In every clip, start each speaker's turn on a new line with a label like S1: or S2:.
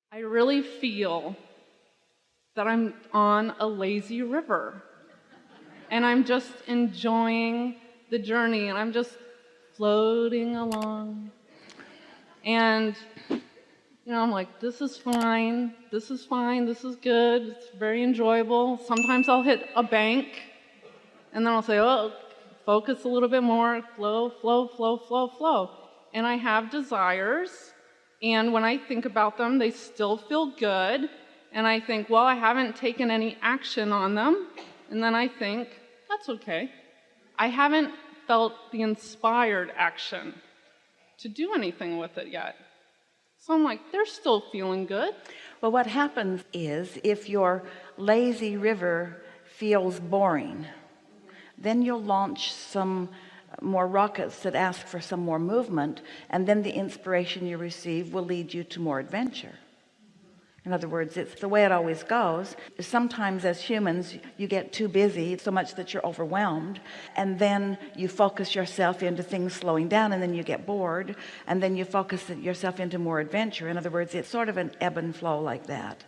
S1: I really feel that I'm on a lazy river and I'm just enjoying the journey and I'm just floating along. And, I'm like, this is fine, this is fine, this is good, it's very enjoyable. Sometimes I'll hit a bank and then I'll say, oh, focus a little bit more, flow, flow, flow, flow, flow. And I have desires, and when I think about them, they still feel good. And I think, well, I haven't taken any action on them. And then I think, that's okay. I haven't felt the inspired action to do anything with it yet. So I'm like, they're still feeling good.
S2: Well, what happens is if your lazy river feels boring, then you'll launch some more rockets that ask for some more movement, and then the inspiration you receive will lead you to more adventure. In other words, it's the way it always goes. Sometimes as humans you get too busy so much that you're overwhelmed, and then you focus yourself into things slowing down, and then you get bored, and then you focus yourself into more adventure. In other words, it's sort of an ebb and flow like that.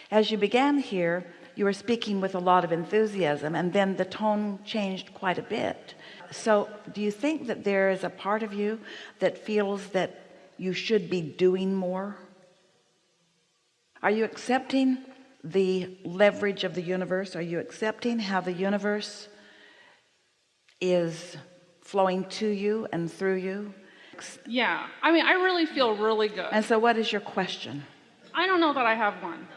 S2: As you began here, you were speaking with a lot of enthusiasm, and then the tone changed quite a bit. So do you think that there is a part of you that feels that you should be doing more? Are you accepting the leverage of the universe? Are you accepting how the universe is flowing to you and through you?
S1: Yeah, I really feel really good.
S2: And so what is your question?
S1: I don't know that I have one.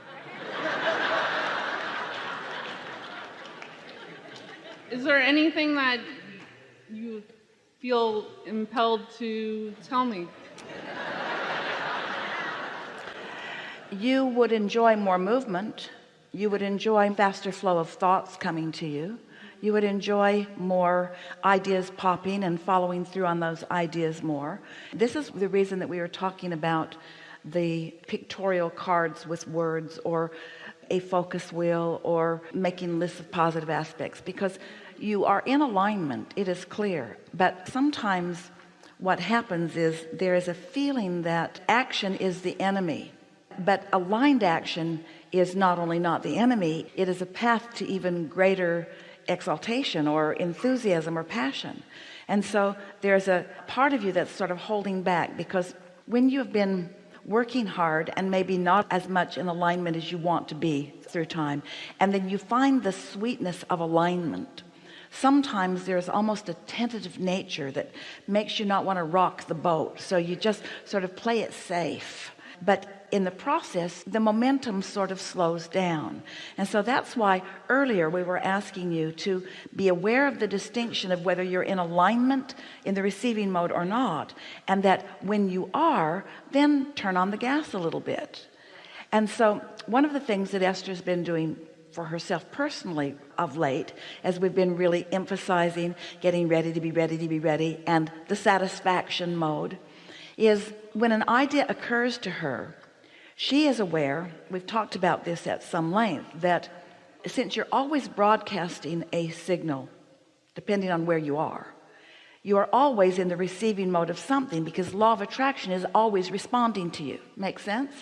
S1: Is there anything that you feel impelled to tell me?
S2: You would enjoy more movement. You would enjoy faster flow of thoughts coming to you. You would enjoy more ideas popping and following through on those ideas more. This is the reason that we were talking about the pictorial cards with words, or a focus wheel, or making lists of positive aspects, because you are in alignment. It is clear. But sometimes what happens is there is a feeling that action is the enemy, but aligned action is not only not the enemy, it is a path to even greater exaltation or enthusiasm or passion. And so there's a part of you that's sort of holding back, because when you've been working hard and maybe not as much in alignment as you want to be through time, and then you find the sweetness of alignment, sometimes there's almost a tentative nature that makes you not want to rock the boat, so you just sort of play it safe. But in the process, the momentum sort of slows down. And so that's why earlier we were asking you to be aware of the distinction of whether you're in alignment in the receiving mode or not, and that when you are, then turn on the gas a little bit. And so one of the things that Esther's been doing for herself personally of late, as we've been really emphasizing getting ready to be ready, and the satisfaction mode, is when an idea occurs to her, she is aware, we've talked about this at some length, that since you're always broadcasting a signal, depending on where you are always in the receiving mode of something, because law of attraction is always responding to you. Make sense?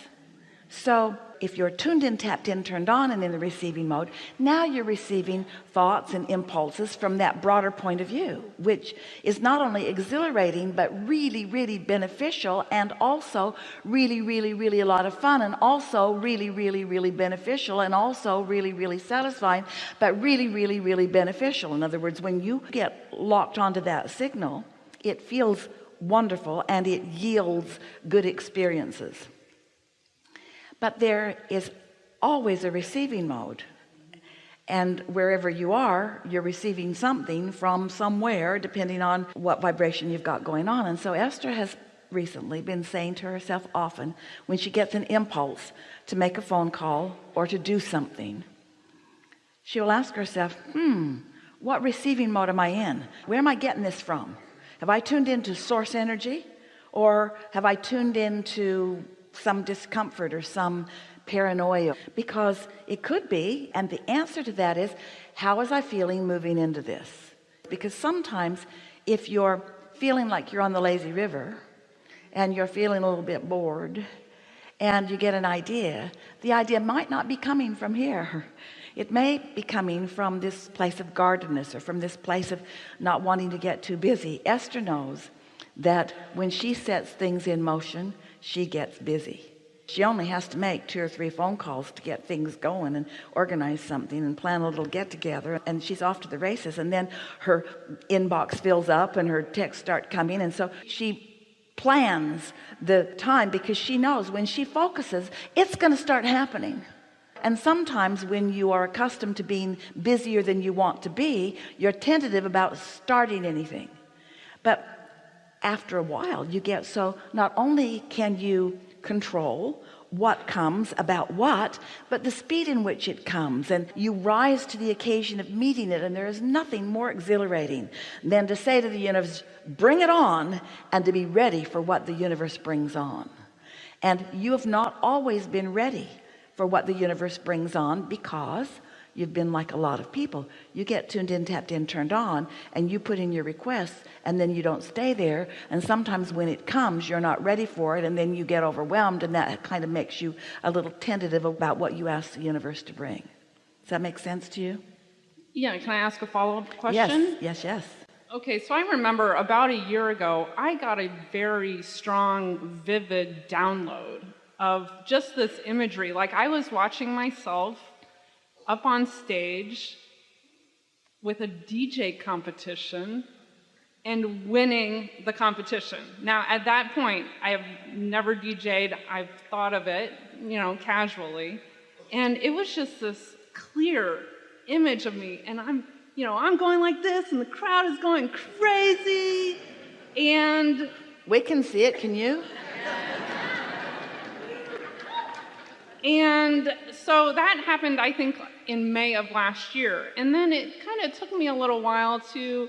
S2: So if you're tuned in, tapped in, turned on, and in the receiving mode, now you're receiving thoughts and impulses from that broader point of view, which is not only exhilarating but really, really beneficial, and also really, really, really a lot of fun, and also really, really, really beneficial, and also really, really satisfying, but really, really, really beneficial. In other words, when you get locked onto that signal, it feels wonderful and it yields good experiences. But there is always a receiving mode, and wherever you are, you're receiving something from somewhere, depending on what vibration you've got going on. And so Esther has recently been saying to herself often, when she gets an impulse to make a phone call or to do something, she will ask herself, what receiving mode am I in? Where am I getting this from? Have I tuned into source energy, or have I tuned into some discomfort or some paranoia? Because it could be, and the answer to that is, how was I feeling moving into this? Because sometimes if you're feeling like you're on the lazy river and you're feeling a little bit bored and you get an idea, the idea might not be coming from here. It may be coming from this place of guardedness, or from this place of not wanting to get too busy. Esther knows that when she sets things in motion, she gets busy. She only has to make 2 or 3 phone calls to get things going and organize something and plan a little get together, and she's off to the races. And then her inbox fills up and her texts start coming, and so she plans the time, because she knows when she focuses, it's going to start happening. And sometimes when you are accustomed to being busier than you want to be, you're tentative about starting anything. But after a while you get so not only can you control what comes about what, but the speed in which it comes, and you rise to the occasion of meeting it. And there is nothing more exhilarating than to say to the universe, bring it on, and to be ready for what the universe brings on. And you have not always been ready for what the universe brings on, because you've been like a lot of people. You get tuned in, tapped in, turned on, and you put in your requests, and then you don't stay there. And sometimes when it comes, you're not ready for it, and then you get overwhelmed, and that kind of makes you a little tentative about what you ask the universe to bring. Does that make sense to you?
S1: Yeah, can I ask a follow-up question?
S2: Yes.
S1: Okay, so I remember about a year ago, I got a very strong, vivid download of just this imagery. Like, I was watching myself up on stage with a DJ competition and winning the competition. Now, at that point, I have never DJ'd. I've thought of it, casually. And it was just this clear image of me. And I'm going like this, and the crowd is going crazy. And
S2: we can see it. Can you?
S1: And so that happened, I think, in May of last year. And then it kind of took me a little while to,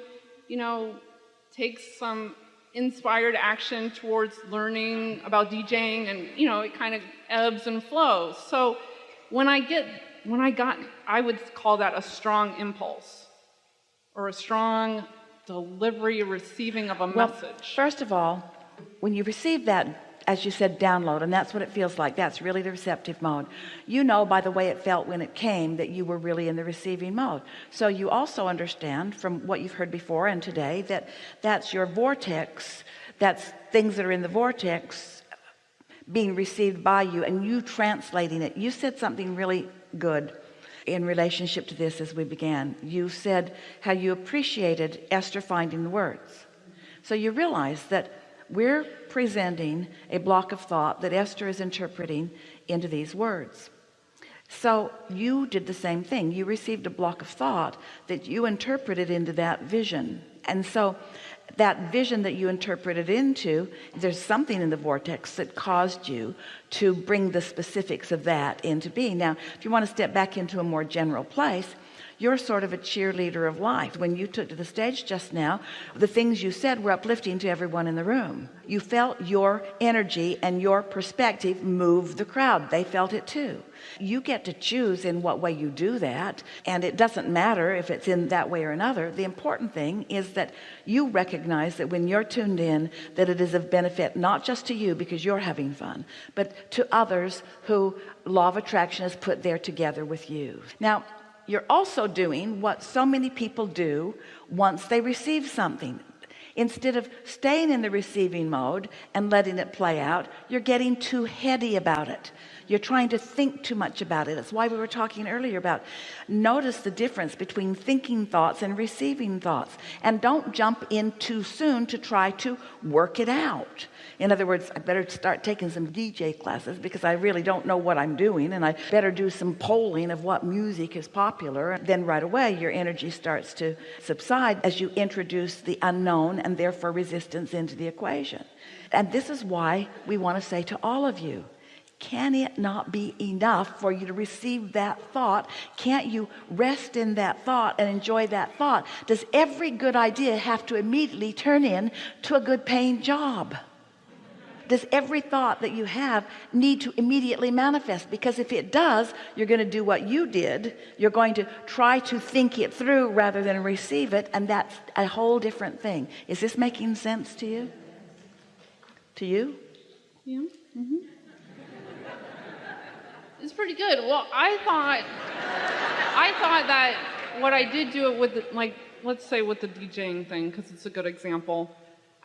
S1: take some inspired action towards learning about DJing, and, it kind of ebbs and flows. So I would call that a strong impulse, or a strong delivery, receiving of a message.
S2: First of all, when you receive that, as you said, download, and that's what it feels like, that's really the receptive mode. By the way it felt when it came, that you were really in the receiving mode. So you also understand from what you've heard before and today that that's your vortex, that's things that are in the vortex being received by you, and you translating it. You said something really good in relationship to this as we began. You said how you appreciated Esther finding the words. So you realize that we're presenting a block of thought that Esther is interpreting into these words. So you did the same thing. You received a block of thought that you interpreted into that vision. And so that vision that you interpreted into, there's something in the vortex that caused you to bring the specifics of that into being. Now, if you want to step back into a more general place, you're sort of a cheerleader of life. When you took to the stage just now, the things you said were uplifting to everyone in the room. You felt your energy and your perspective move the crowd. They felt it too. You get to choose in what way you do that, and it doesn't matter if it's in that way or another. The important thing is that you recognize that when you're tuned in, that it is of benefit not just to you because you're having fun, but to others who law of attraction has put there together with you. Now, you're also doing what so many people do once they receive something. Instead of staying in the receiving mode and letting it play out, you're getting too heady about it. You're trying to think too much about it. That's why we were talking earlier about notice the difference between thinking thoughts and receiving thoughts, and don't jump in too soon to try to work it out. In other words, I better start taking some DJ classes because I really don't know what I'm doing, and I better do some polling of what music is popular. Then right away your energy starts to subside as you introduce the unknown and therefore resistance into the equation. And this is why we want to say to all of you, can it not be enough for you to receive that thought? Can't you rest in that thought and enjoy that thought? Does every good idea have to immediately turn in to a good paying job? Does every thought that you have need to immediately manifest? Because if it does, you're going to do what you did. You're going to try to think it through rather than receive it, and that's a whole different thing. Is this making sense to you? To you?
S1: Yeah. Mm-hmm. pretty good. Well, I thought that what I did do it with, like, let's say with the DJing thing, because it's a good example.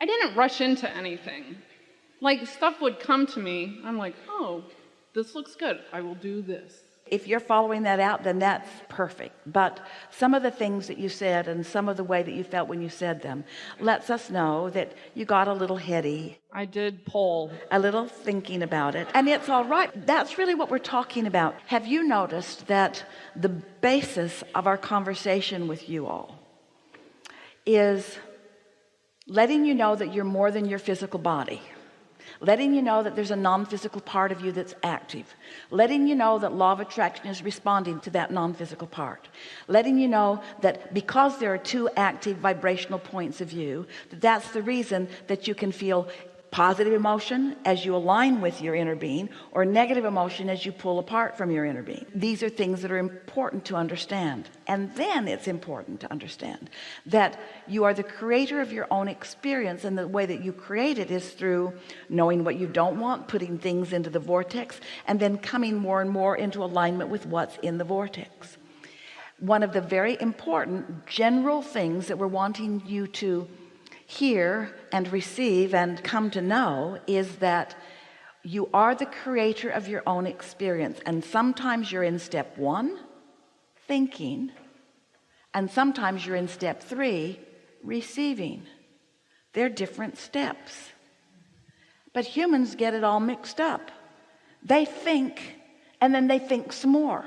S1: I didn't rush into anything. Like, stuff would come to me. I'm like, oh, this looks good. I will do this.
S2: If you're following that out, then that's perfect. But some of the things that you said and some of the way that you felt when you said them lets us know that you got a little heady.
S1: I did poll.
S2: A little thinking about it. And it's all right. That's really what we're talking about. Have you noticed that the basis of our conversation with you all is letting you know that you're more than your physical body? Letting you know that there's a non-physical part of you that's active, letting you know that law of attraction is responding to that non-physical part, letting you know that because there are two active vibrational points of view, that's the reason that you can feel positive emotion as you align with your inner being, or negative emotion as you pull apart from your inner being. These are things that are important to understand. And then it's important to understand that you are the creator of your own experience, and the way that you create it is through knowing what you don't want, putting things into the vortex, and then coming more and more into alignment with what's in the vortex. One of the very important general things that we're wanting you to hear and receive and come to know is that you are the creator of your own experience. And sometimes you're in step 1, thinking, and sometimes you're in step 3, receiving. They're different steps, but humans get it all mixed up. They think, and then they think some more.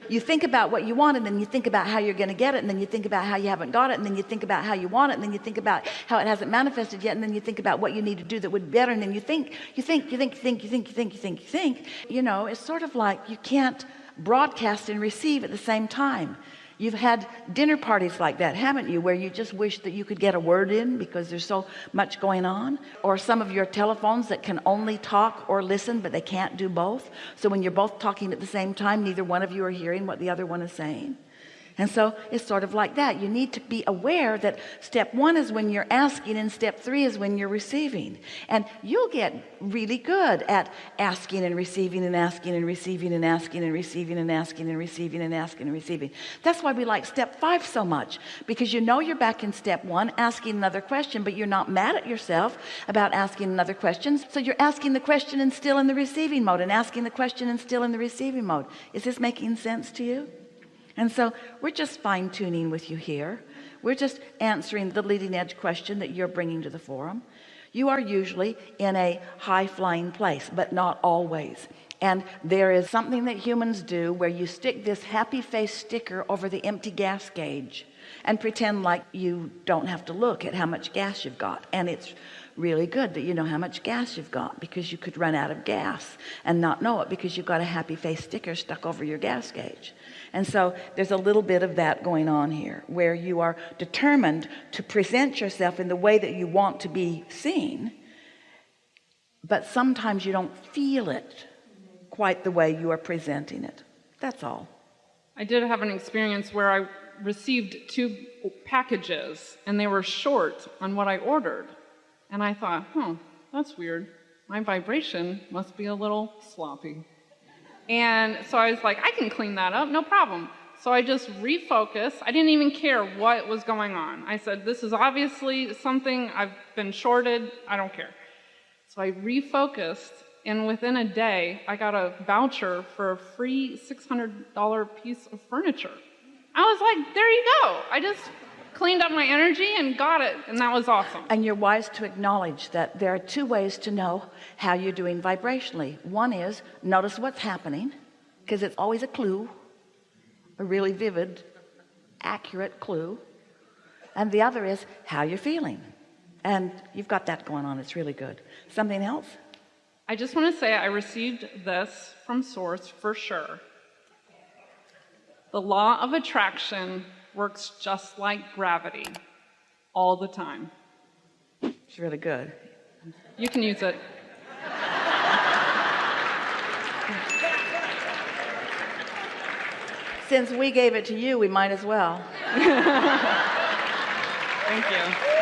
S2: You think about what you want, and then you think about how you're going to get it, and then you think about how you haven't got it, and then you think about how you want it, and then you think about how it hasn't manifested yet, and then you think about what you need to do that would be better, and then you think. You know, it's sort of like you can't broadcast and receive at the same time. You've had dinner parties like that, haven't you, where you just wish that you could get a word in because there's so much going on? Or some of your telephones that can only talk or listen, but they can't do both. So when you're both talking at the same time, neither one of you are hearing what the other one is saying. And so it's sort of like that. You need to be aware that step 1 is when you're asking, and step 3 is when you're receiving. And you'll get really good at asking and receiving and asking and receiving and asking and receiving and asking and receiving and asking and receiving. That's why we like step 5 so much, because you know you're back in step 1 asking another question, but you're not mad at yourself about asking another question. So you're asking the question and still in the receiving mode, and asking the question and still in the receiving mode. Is this making sense to you? And so we're just fine-tuning with you here. We're just answering the leading edge question that you're bringing to the forum. You are usually in a high-flying place, but not always. And there is something that humans do where you stick this happy face sticker over the empty gas gauge and pretend like you don't have to look at how much gas you've got. And it's really good that you know how much gas you've got, because you could run out of gas and not know it because you've got a happy face sticker stuck over your gas gauge. And so there's a little bit of that going on here, where you are determined to present yourself in the way that you want to be seen, but sometimes you don't feel it quite the way you are presenting it. That's all.
S1: I did have an experience where I received 2 packages, and they were short on what I ordered. And I thought, that's weird. My vibration must be a little sloppy. And so I was like, I can clean that up, no problem. So I just refocused. I didn't even care what was going on. I said, this is obviously something I've been shorted. I don't care. So I refocused, and within a day, I got a voucher for a free $600 piece of furniture. I was like, there you go. I just cleaned up my energy and got it, and that was awesome.
S2: And you're wise to acknowledge that there are 2 ways to know how you're doing vibrationally. One is notice what's happening, because it's always a clue, a really vivid, accurate clue. And the other is how you're feeling. And you've got that going on. It's really good. Something else?
S1: I just want to say I received this from Source for sure. The law of attraction works just like gravity all the time.
S2: It's really good.
S1: You can use it.
S2: Since we gave it to you, we might as well.
S1: Thank you.